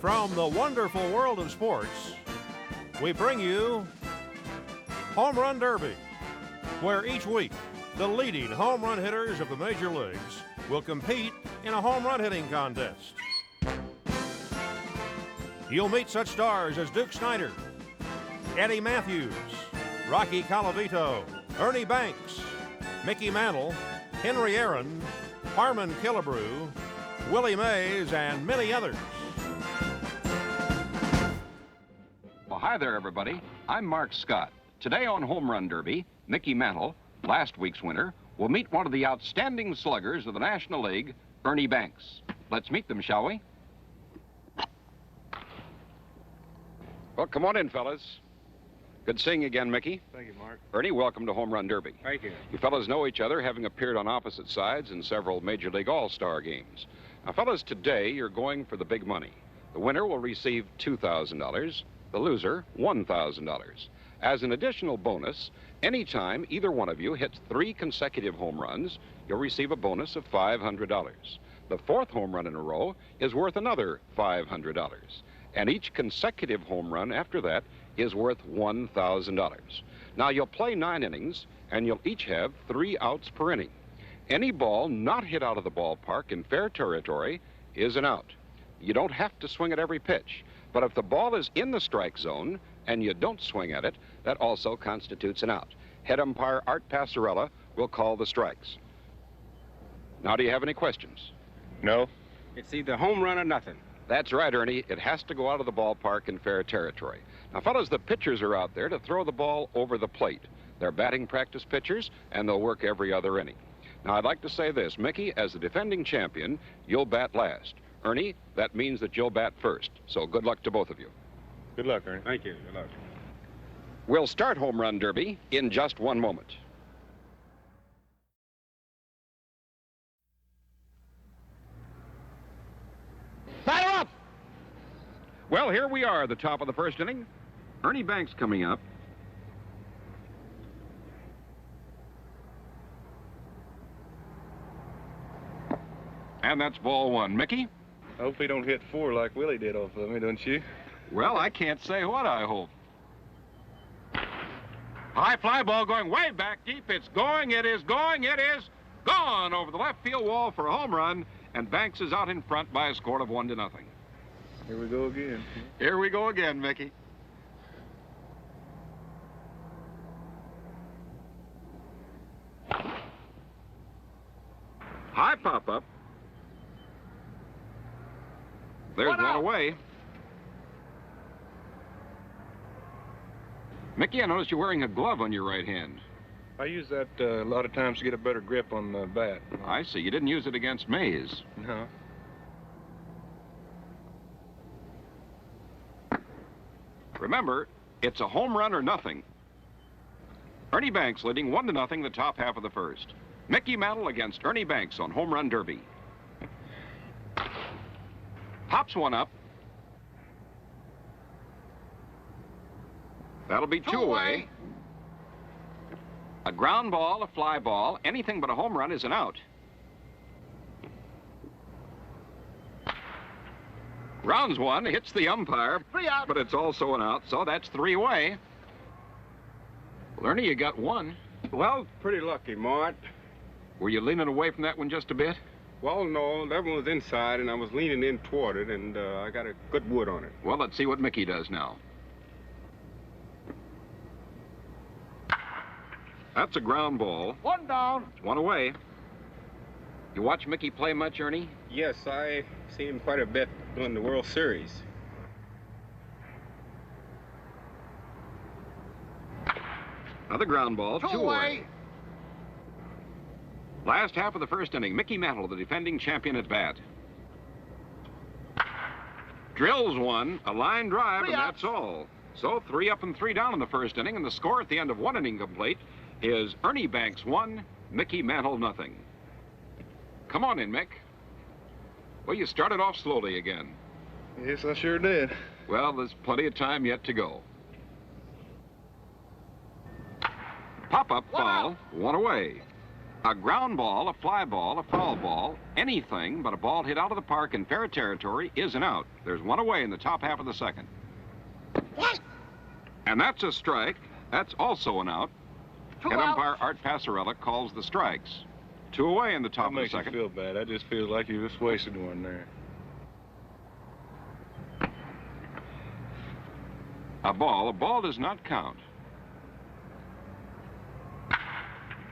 From the wonderful world of sports, we bring you Home Run Derby, where each week the leading home run hitters of the major leagues will compete in a home run hitting contest. You'll meet such stars as Duke Snider, Eddie Matthews, Rocky Colavito, Ernie Banks, Mickey Mantle, Henry Aaron, Harmon Killebrew, Willie Mays, and many others. Well, hi there, everybody. I'm Mark Scott. Today on Home Run Derby, Mickey Mantle, last week's winner, will meet one of the outstanding sluggers of the National League, Ernie Banks. Let's meet them, shall we? Well, come on in, fellas. Good seeing you again, Mickey. Thank you, Mark. Ernie, welcome to Home Run Derby. Thank you. You fellas know each other, having appeared on opposite sides in several Major League All-Star games. Now, fellas, today you're going for the big money. The winner will receive $2,000, the loser $1,000. As an additional bonus, anytime either one of you hits 3 consecutive home runs, you'll receive a bonus of $500. The 4th home run in a row is worth another $500. And each consecutive home run after that is worth $1,000. Now, you'll play 9 innings, and you'll each have 3 outs per inning. Any ball not hit out of the ballpark in fair territory is an out. You don't have to swing at every pitch, but if the ball is in the strike zone and you don't swing at it, that also constitutes an out. Head umpire Art Passarella will call the strikes. Now, do you have any questions? No. It's either home run or nothing. That's right, Ernie. It has to go out of the ballpark in fair territory. Now, fellas, the pitchers are out there to throw the ball over the plate. They're batting practice pitchers, and they'll work every other inning. Now, I'd like to say this. Mickey, as the defending champion, you'll bat last. Ernie, that means that you'll bat first. So good luck to both of you. Good luck, Ernie. Thank you. Good luck. We'll start Home Run Derby in just one moment. Batter up! Well, here we are at the top of the first inning. Ernie Banks coming up. And that's ball 1. Mickey? I hope he don't hit 4 like Willie did off of me, don't you? Well, I can't say what I hope. High fly ball going way back deep. It's going, it is going, it is gone over the left field wall for a home run, and Banks is out in front by a score of 1-0. Here we go again. Here we go again, Mickey. High pop-up. There's one away. Mickey, I noticed you're wearing a glove on your right hand. I use that a lot of times to get a better grip on the bat. I see. You didn't use it against Mays. No. Remember, it's a home run or nothing. Ernie Banks leading 1-0 the top half of the first. Mickey Mantle against Ernie Banks on Home Run Derby. Pops one up. That'll be 2 away. A ground ball, a fly ball, anything but a home run is an out. Rounds 1, hits the umpire, 3 out. but it's also an out, so that's 3 away. Well, Ernie, you got 1. Well, pretty lucky, Mart. Were you leaning away from that one just a bit? Well, no, that one was inside, and I was leaning in toward it, and I got a good wood on it. Well, let's see what Mickey does now. That's a ground ball. 1 down. 1 away. You watch Mickey play much, Ernie? Yes, I see him quite a bit during the World Series. Another ground ball, 2 2 away. Last half of the first inning, Mickey Mantle, the defending champion at bat. Drills one, a line drive, 3 and outs. that's all. So 3 up and 3 down in the first inning, and the score at the end of 1 inning complete is Ernie Banks 1, Mickey Mantle nothing. Come on in, Mick. Well, you started off slowly again. Yes, I sure did. Well, there's plenty of time yet to go. Pop-up foul, 1 away. A ground ball, a fly ball, a foul ball, anything but a ball hit out of the park in fair territory is an out. There's one away in the top half of the second. What? And that's a strike. That's also an out. Head umpire Art Passarella calls the strikes. 2 away in the top of the second. That makes you feel bad. I just feel like you just wasted one there. A ball does not count.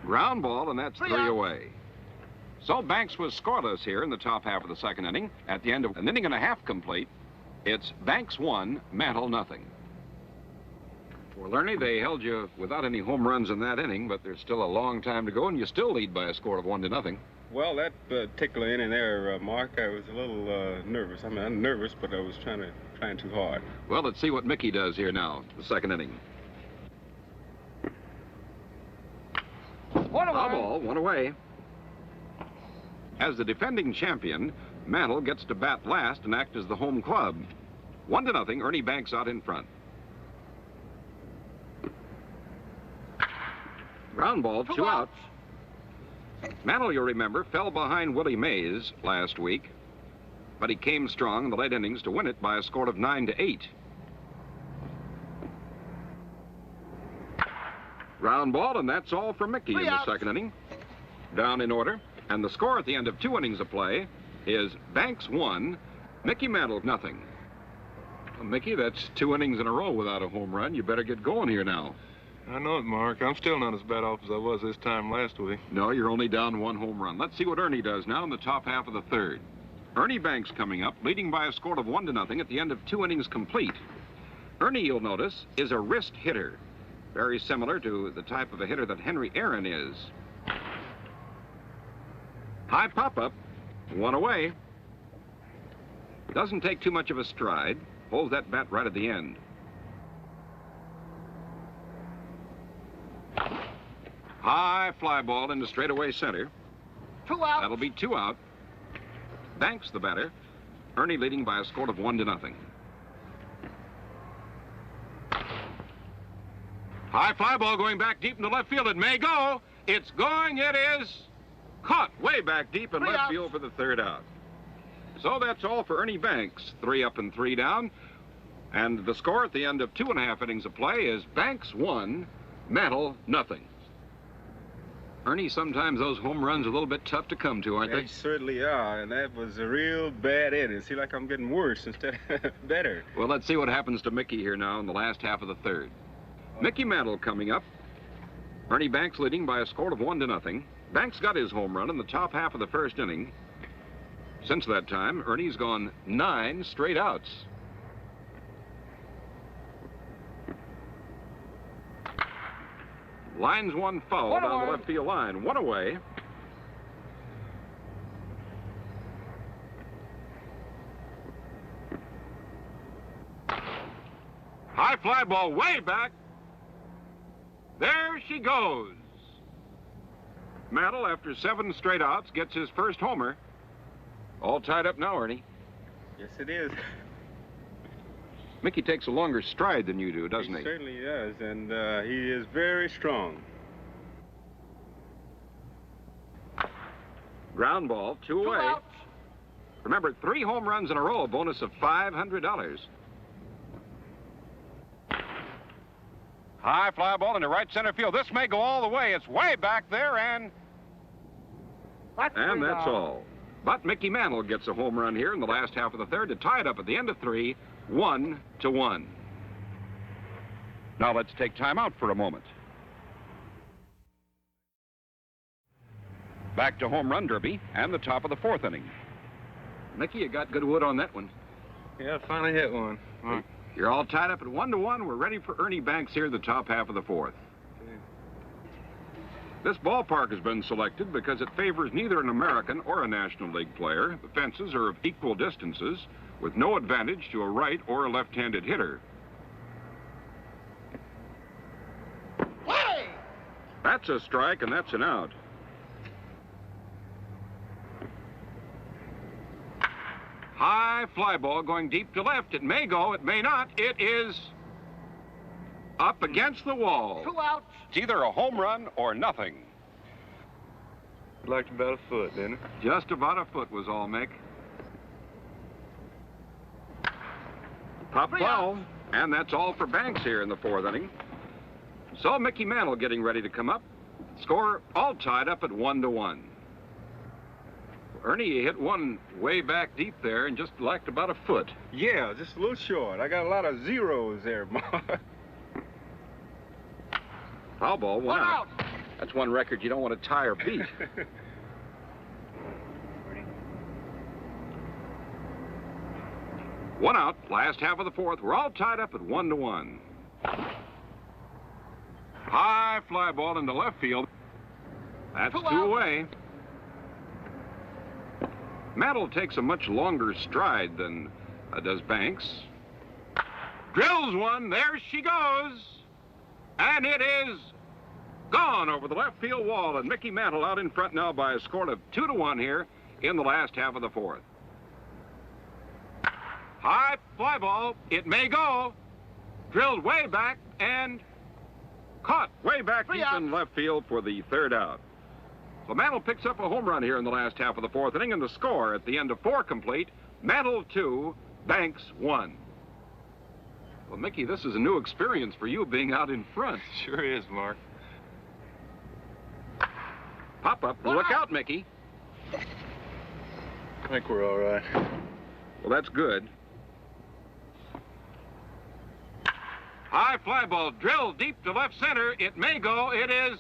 Ground ball, and that's 3 away. So Banks was scoreless here in the top half of the second inning. At the end of an inning and a half complete, it's Banks 1, Mantle nothing. Well, Ernie, they held you without any home runs in that inning, but there's still a long time to go, and you still lead by a score of 1-0. Well, that particular inning there, Mark, I was a little nervous. I mean, I'm nervous, but I was trying too hard. Well, let's see what Mickey does here now, the second inning. One away. Ball, 1 away. As the defending champion, Mantle gets to bat last and act as the home club. 1-0, Ernie Banks out in front. Ground ball, 2 outs. Mantle, you'll remember, fell behind Willie Mays last week, but he came strong in the late innings to win it by a score of 9-8. Ground ball, and that's all for Mickey in the second inning. Down in order, and the score at the end of 2 innings of play is Banks 1, Mickey Mantle nothing. Well, Mickey, that's 2 innings in a row without a home run. You better get going here now. I know it, Mark. I'm still not as bad off as I was this time last week. No, you're only down 1 home run. Let's see what Ernie does now in the top half of the third. Ernie Banks coming up, leading by a score of 1-0 at the end of 2 innings complete. Ernie, you'll notice, is a wrist hitter, very similar to the type of a hitter that Henry Aaron is. High pop-up, 1 away. Doesn't take too much of a stride, holds that bat right at the end. High fly ball into straightaway center. 2 outs. That'll be 2 out. Banks the batter. Ernie leading by a score of 1-0. High fly ball going back deep into left field. It may go. It's going. It is caught way back deep in left field for the 3rd out. So that's all for Ernie Banks. 3 up and 3 down. And the score at the end of 2.5 innings of play is Banks 1, Mantle nothing. Ernie, sometimes those home runs are a little bit tough to come to, aren't They they? certainly are, and that was a real bad inning. See, like I'm getting worse instead of better. Well, let's see what happens to Mickey here now in the last half of the third. Mickey Mantle coming up. Ernie Banks leading by a score of 1-0. Banks got his home run in the top half of the first inning. Since that time, Ernie's gone 9 straight outs. Lines 1 foul down the left field line. 1 away. High fly ball way back. There she goes. Mantle, after 7 straight outs, gets his first homer. All tied up now, Ernie. Yes, it is. Mickey takes a longer stride than you do, doesn't he? He certainly does, and he is very strong. Ground ball, 2 away. outs. Remember, 3 home runs in a row, a bonus of $500. High fly ball into right center field. This may go all the way. It's way back there, and that's all. But Mickey Mantle gets a home run here in the last half of the third to tie it up at the end of 3, 1-1. Now let's take time out for a moment. Back to home run derby and the top of the 4th inning. Mickey, you got good wood on that one. Yeah, I finally hit one. Right. You're all tied up at 1-1. We're ready for Ernie Banks here in the top half of the 4th. This ballpark has been selected because it favors neither an American or a National League player. The fences are of equal distances, with no advantage to a right or a left-handed hitter. Hey! That's a strike, and that's an out. High fly ball going deep to left. It may go, it may not. It is up against the wall. 2 outs. It's either a home run or nothing. Like about a foot, didn't it? Just about a foot was all, Mick. Pop foul. And that's all for Banks here in the fourth inning. So Mickey Mantle getting ready to come up. Score all tied up at 1-1. Ernie, you hit one way back deep there and just lacked about a foot. Yeah, just a little short. I got a lot of zeros there, Mark. Foul ball, one out. That's one record you don't want to tie or beat. One out, last half of the fourth. We're all tied up at 1-1. High fly ball into left field. That's two away. Mantle takes a much longer stride than does Banks. Drills one. There she goes. And it is gone over the left field wall. And Mickey Mantle out in front now by a score of 2-1 here in the last half of the fourth. High fly ball. It may go. Drilled way back and caught way back deep in left field for the third out. So Mantle picks up a home run here in the last half of the fourth inning, and the score at the end of 4 complete, Mantle 2, Banks 1. Well, Mickey, this is a new experience for you being out in front. Sure is, Mark. Pop up. Look out, Mickey. I think we're all right. Well, that's good. High fly ball drilled deep to left center. It may go. It is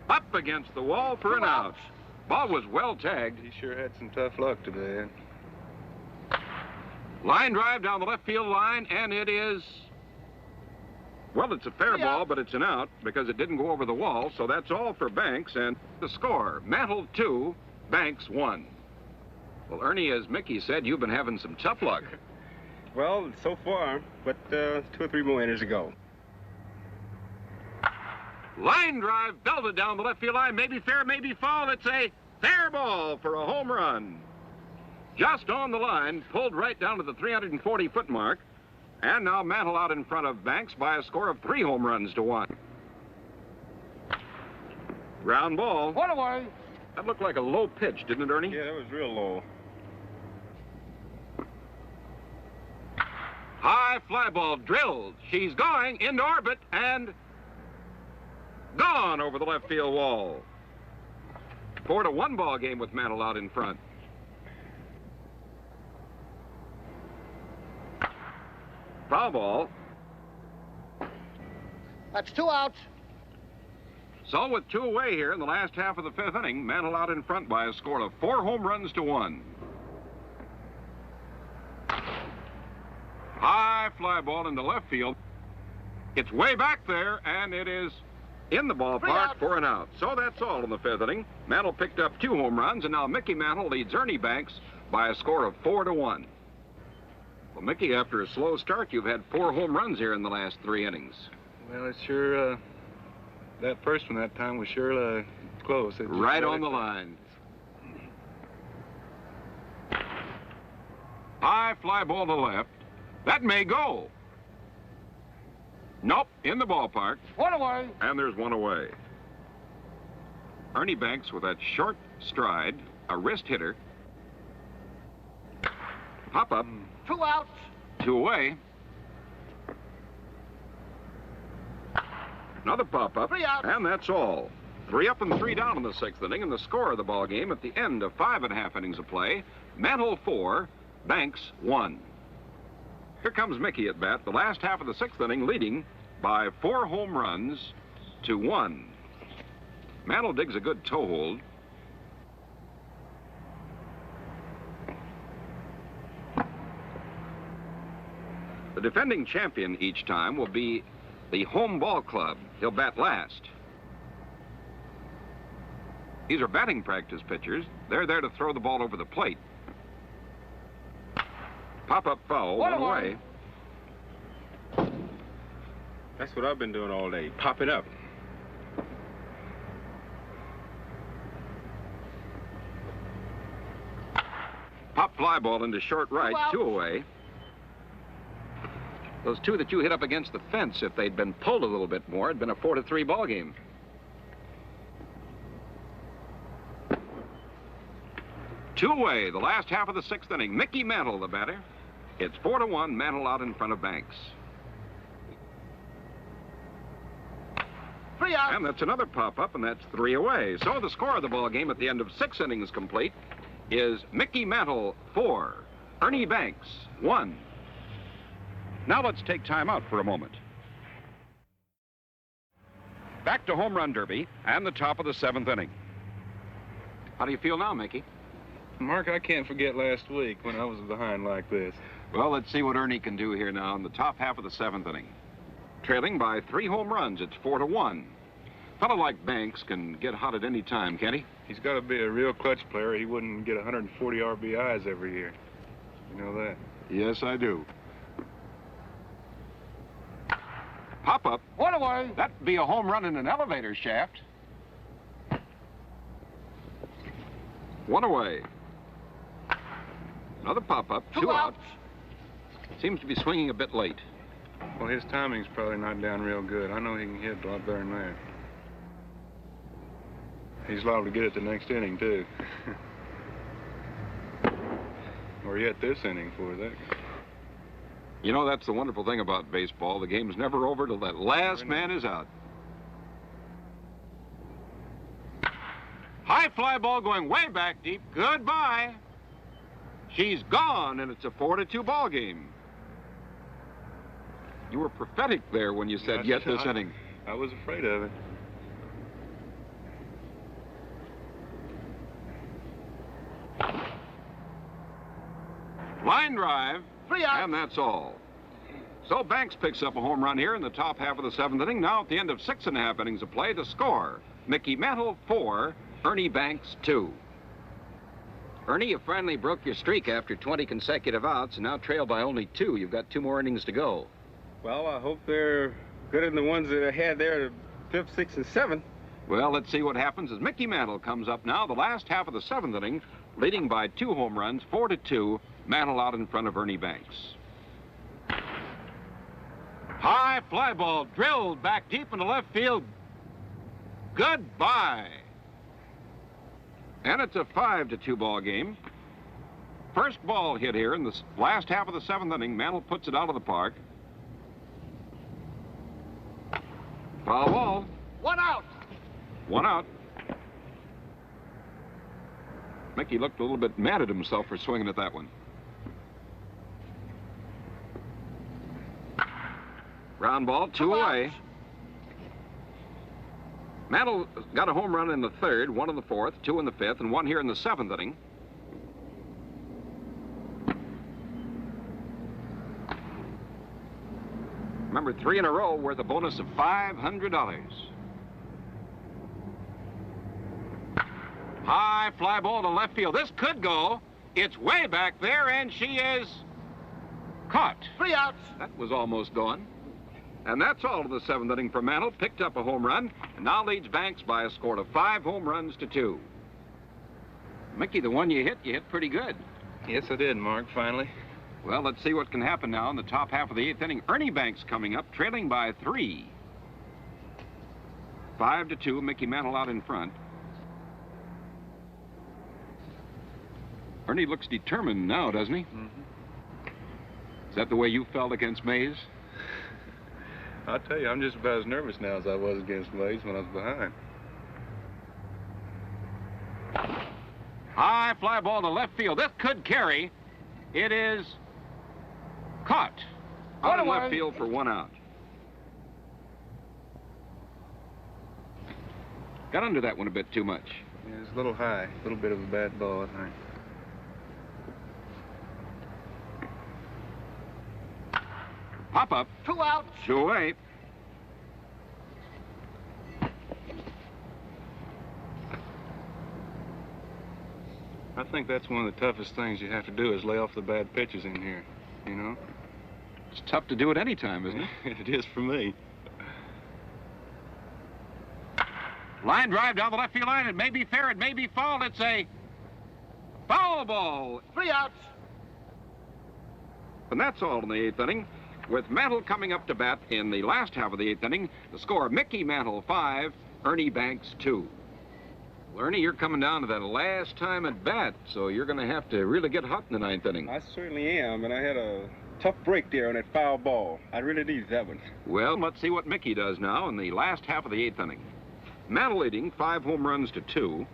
up against the wall for an out. Ball was well tagged. He sure had some tough luck today. Line drive down the left field line, and it is, well, it's a fair ball, but it's an out because it didn't go over the wall. So that's all for Banks, and the score, Mantle 2, Banks 1. Well, Ernie, as Mickey said, you've been having some tough luck. Well, so far, but 2 or 3 more innings to go. Line drive belted down the left field line. Maybe fair, maybe foul. It's a fair ball for a home run. Just on the line, pulled right down to the 340-foot mark. And now Mantle out in front of Banks by a score of 3 home runs to 1. Ground ball. One away. That looked like a low pitch, didn't it, Ernie? Yeah, that was real low. High fly ball drilled. She's going into orbit and gone over the left field wall. 4-1 ball game with Mantle out in front. Foul ball. That's 2 outs. So with 2 away here in the last half of the 5th inning, Mantle out in front by a score of 4 home runs to 1. High fly ball into left field. It's way back there, and it is in the ballpark for an out. So that's all in the 5th inning. Mantle picked up 2 home runs, and now Mickey Mantle leads Ernie Banks by a score of 4-1. Well, Mickey, after a slow start, you've had 4 home runs here in the last 3 innings. Well, it's sure, that first one that time was sure close. Right on the line. High fly ball to left. That may go. Nope, in the ballpark. 1 away. And there's 1 away. Ernie Banks with that short stride, a wrist hitter. Pop up. 2 outs. 2 away. Another pop up. 3 outs. And that's all. 3 up and 3 down in the 6th inning, and the score of the ball game at the end of 5.5 innings of play. Mantle 4, Banks 1. Here comes Mickey at bat, the last half of the 6th inning, leading by 4 home runs to 1. Mantle digs a good toe hold. The defending champion each time will be the home ball club. He'll bat last. These are batting practice pitchers. They're there to throw the ball over the plate. Pop-up foul, 1 away. That's what I've been doing all day, popping up. Pop fly ball into short right, 2 away. Those 2 that you hit up against the fence, if they'd been pulled a little bit more, it'd been a 4-3 ball game. Two away, the last half of the sixth inning. Mickey Mantle, the batter. It's 4-1, Mantle out in front of Banks. 3 outs. And that's another pop-up, and that's 3 away. So the score of the ball game at the end of 6 innings complete is Mickey Mantle 4, Ernie Banks 1. Now let's take time out for a moment. Back to Home Run Derby and the top of the 7th inning. How do you feel now, Mickey? Mark, I can't forget last week when I was behind like this. Well, let's see what Ernie can do here now in the top half of the 7th inning. Trailing by 3 home runs, it's 4-1. A fellow like Banks can get hot at any time, can't he? He's got to be a real clutch player. He wouldn't get 140 RBIs every year. You know that? Yes, I do. Pop-up. 1 away. That'd be a home run in an elevator shaft. 1 away. Another pop-up, 2 outs. Seems to be swinging a bit late. Well, his timing's probably not down real good. I know he can hit a lot better than that. He's liable to get it the next inning, too. Or yet this inning for that. You know, that's the wonderful thing about baseball. The game's never over till that last man is out. High fly ball going way back deep. Goodbye. She's gone, and it's a 4-2 ball game. You were prophetic there when you said yet this inning. I was afraid of it. Line drive. 3 outs. And that's all. So Banks picks up a home run here in the top half of the 7th inning. Now at the end of 6.5 innings of play, the score, Mickey Mantle 4, Ernie Banks 2. Ernie, you finally broke your streak after 20 consecutive outs and now trail by only 2. You've got 2 more innings to go. Well, I hope they're good than the ones that I had there, the 5th, 6th, and 7th. Well, let's see what happens as Mickey Mantle comes up now, the last half of the 7th inning, leading by 2 home runs, 4-2, Mantle out in front of Ernie Banks. High fly ball drilled back deep into left field. Goodbye. And it's a 5-2 ball game. First ball hit here in the last half of the 7th inning. Mantle puts it out of the park. Foul ball. 1 out. 1 out. Mickey looked a little bit mad at himself for swinging at that one. Ground ball, 2 away. Mantle got a home run in the 3rd, 1 in the 4th, 2 in the 5th, and 1 here in the 7th inning. Remember, 3 in a row worth a bonus of $500. High fly ball to left field. This could go. It's way back there, and she is caught. 3 outs. That was almost gone. And that's all of the 7th inning for Mantle. Picked up a home run, and now leads Banks by a score of 5 home runs to 2. Mickey, the one you hit pretty good. Yes, I did, Mark, finally. Well, let's see what can happen now in the top half of the 8th inning. Ernie Banks coming up, trailing by 3. 5-2, Mickey Mantle out in front. Ernie looks determined now, doesn't he? Mm-hmm. Is that the way you felt against Mays? I'll tell you, I'm just about as nervous now as I was against Mays when I was behind. High fly ball to left field. This could carry. It is caught. Out in left field for 1 out. Got under that one a bit too much. Yeah, it's a little high. A little bit of a bad ball, I think. Pop up. 2 outs. 2 away. I think that's one of the toughest things you have to do is lay off the bad pitches in here, you know? It's tough to do it any time, isn't it? It is for me. Line drive down the left field line. It may be fair. It may be foul. It's a foul ball. 3 outs. And that's all in the 8th inning. With Mantle coming up to bat in the last half of the 8th inning, the score, Mickey Mantle 5, Ernie Banks 2. Well, Ernie, you're coming down to that last time at bat, so you're going to have to really get hot in the ninth inning. I certainly am, and I had a tough break there on that foul ball. I really needed that one. Well, let's see what Mickey does now in the last half of the eighth inning. Mantle leading 5 home runs to 2.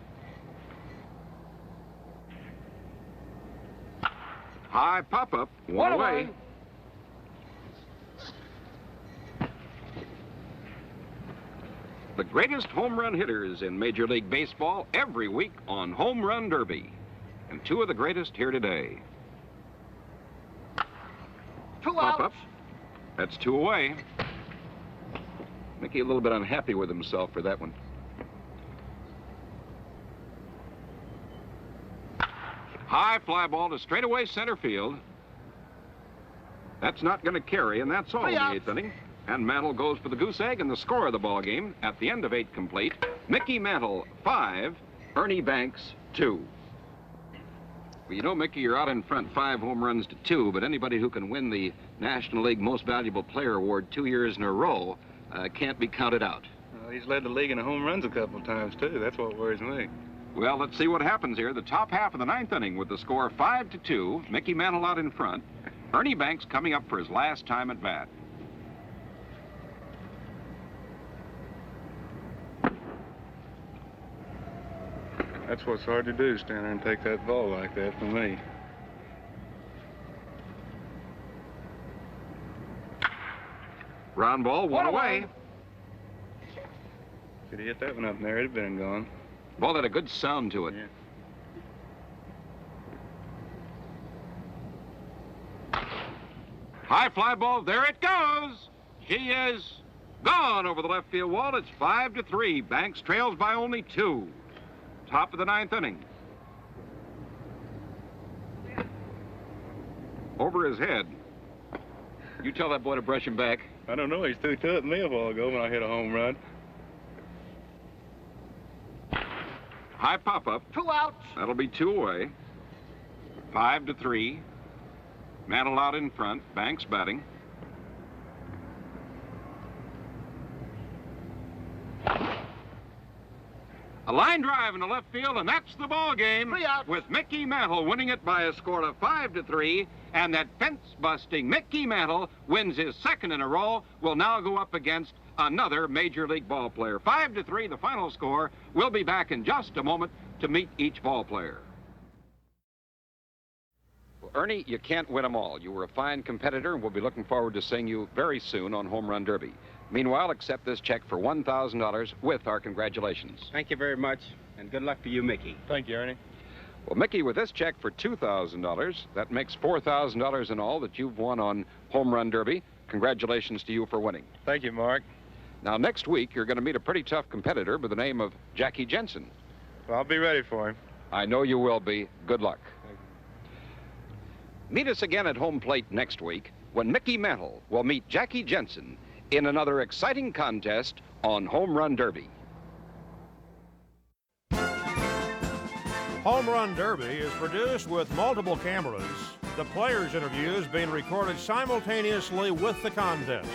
High pop-up, one away. The greatest home run hitters in Major League Baseball every week on Home Run Derby. And 2 of the greatest here today. 2 Pop-up. outs. That's 2 away. Mickey a little bit unhappy with himself for that one. High fly ball to straightaway center field. That's not going to carry, and that's all in the eighth inning. And Mantle goes for the goose egg, and the score of the ball game at the end of 8 complete. Mickey Mantle 5, Ernie Banks 2. Well, you know, Mickey, you're out in front 5 home runs to 2, but anybody who can win the National League Most Valuable Player Award 2 years in a row can't be counted out. He's led the league in home runs a couple of times, too. That's what worries me. Well, let's see what happens here. The top half of the 9th inning with the score 5-2. Mickey Mantle out in front. Ernie Banks coming up for his last time at bat. That's what's hard to do, stand there and take that ball like that from me. Ground ball, one away. Could he hit that one up there, it'd have been gone. Ball had a good sound to it. Yeah. High fly ball, there it goes. He is gone over the left field wall. It's 5-3. Banks trails by only 2. Top of the 9th inning. Over his head. You tell that boy to brush him back. I don't know, he threw to it me a while ago when I hit a home run. High pop-up. 2 outs. That'll be 2 away. 5-3. Mantle out in front. Banks batting. A line drive in the left field, and that's the ball game. 3 outs. With Mickey Mantle winning it by a score of 5-3, and that fence-busting Mickey Mantle wins his 2nd in a row. Will now go up against another Major League ball player. 5-3, the final score. We'll be back in just a moment to meet each ball player. Well, Ernie, you can't win them all. You were a fine competitor, and we'll be looking forward to seeing you very soon on Home Run Derby. Meanwhile, accept this check for $1,000 with our congratulations. Thank you very much, and good luck to you, Mickey. Thank you, Ernie. Well, Mickey, with this check for $2,000, that makes $4,000 in all that you've won on Home Run Derby. Congratulations to you for winning. Thank you, Mark. Now, next week, you're going to meet a pretty tough competitor by the name of Jackie Jensen. Well, I'll be ready for him. I know you will be. Good luck. Meet us again at home plate next week when Mickey Mantle will meet Jackie Jensen in another exciting contest on Home Run Derby. Home Run Derby is produced with multiple cameras, the players' interviews being recorded simultaneously with the contest.